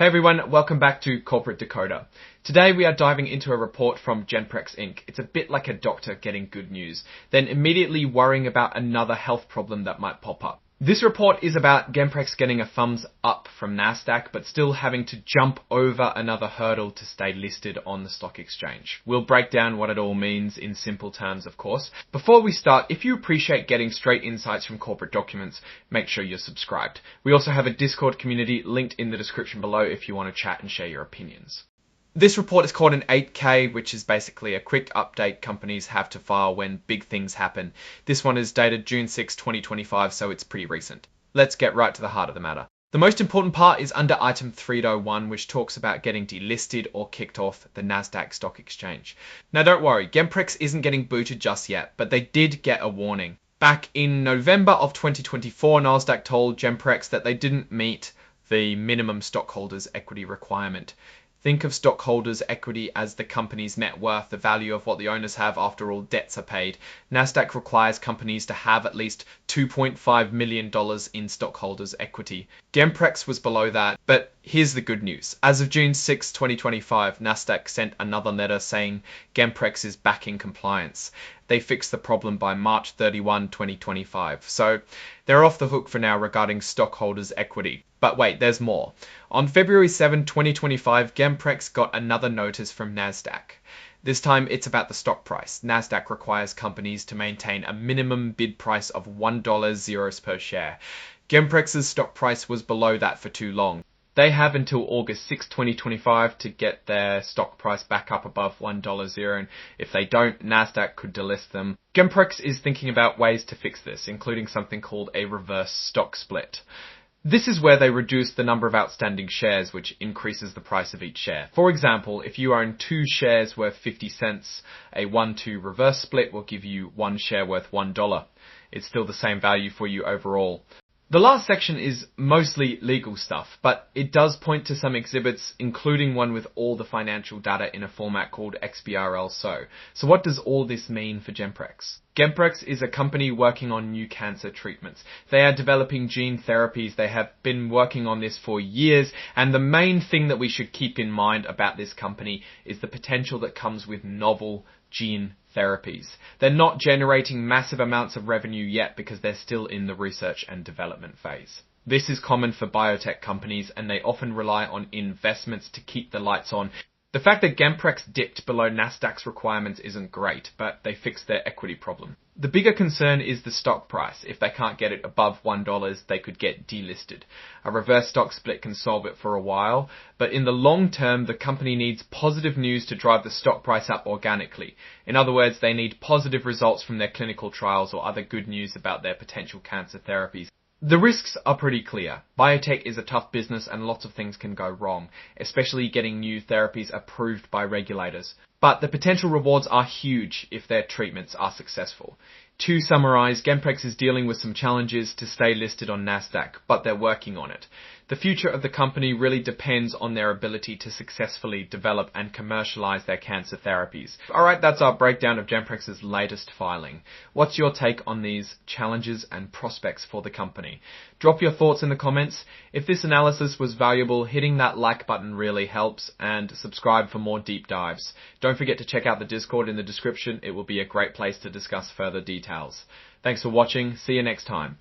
Hey everyone, welcome back to Corporate Decoder. Today we are diving into a report from Genprex Inc. It's a bit like a doctor getting good news, then immediately worrying about another health problem that might pop up. This report is about Genprex getting a thumbs up from Nasdaq, but still having to jump over another hurdle to stay listed on the stock exchange. We'll break down what it all means in simple terms, of course. Before we start, if you appreciate getting straight insights from corporate documents, make sure you're subscribed. We also have a Discord community linked in the description below if you want to chat and share your opinions. This report is called an 8K, which is basically a quick update companies have to file when big things happen. This one is dated June 6, 2025, so it's pretty recent. Let's get right to the heart of the matter. The most important part is under item 3.01, which talks about getting delisted or kicked off the Nasdaq stock exchange. Now don't worry, Genprex isn't getting booted just yet, but they did get a warning. Back in November of 2024, Nasdaq told Genprex that they didn't meet the minimum stockholders' equity requirement. Think of stockholders' equity as the company's net worth, the value of what the owners have after all debts are paid. Nasdaq requires companies to have at least $2.5 million in stockholders' equity. Genprex was below that, but here's the good news. As of June 6, 2025, Nasdaq sent another letter saying Genprex is back in compliance. They fixed the problem by March 31, 2025. So they're off the hook for now regarding stockholders' equity. But wait, there's more. On February 7, 2025, Genprex got another notice from Nasdaq. This time it's about the stock price. Nasdaq requires companies to maintain a minimum bid price of $1 per share. Genprex's stock price was below that for too long. They have until August 6, 2025 to get their stock price back up above $1, and if they don't, Nasdaq could delist them. Genprex is thinking about ways to fix this, including something called a reverse stock split. This is where they reduce the number of outstanding shares, which increases the price of each share. For example, if you own 2 shares worth 50 cents, a 1-to reverse split will give you 1 share worth $1. It's still the same value for you overall. The last section is mostly legal stuff, but it does point to some exhibits, including one with all the financial data in a format called XBRL-SO. So what does all this mean for Genprex? Genprex is a company working on new cancer treatments. They are developing gene therapies. They have been working on this for years, and the main thing that we should keep in mind about this company is the potential that comes with novel gene therapies. They're not generating massive amounts of revenue yet because they're still in the research and development phase. This is common for biotech companies, and they often rely on investments to keep the lights on. The fact that Genprex dipped below Nasdaq's requirements isn't great, but they fixed their equity problem. The bigger concern is the stock price. If they can't get it above $1, they could get delisted. A reverse stock split can solve it for a while, but in the long term, the company needs positive news to drive the stock price up organically. In other words, they need positive results from their clinical trials or other good news about their potential cancer therapies. The risks are pretty clear. Biotech is a tough business and lots of things can go wrong, especially getting new therapies approved by regulators. But the potential rewards are huge if their treatments are successful. To summarize, Genprex is dealing with some challenges to stay listed on Nasdaq, but they're working on it. The future of the company really depends on their ability to successfully develop and commercialize their cancer therapies. Alright, that's our breakdown of Genprex's latest filing. What's your take on these challenges and prospects for the company? Drop your thoughts in the comments. If this analysis was valuable, hitting that like button really helps, and subscribe for more deep dives. Don't forget to check out the Discord in the description. It will be a great place to discuss further details. Thanks for watching. See you next time.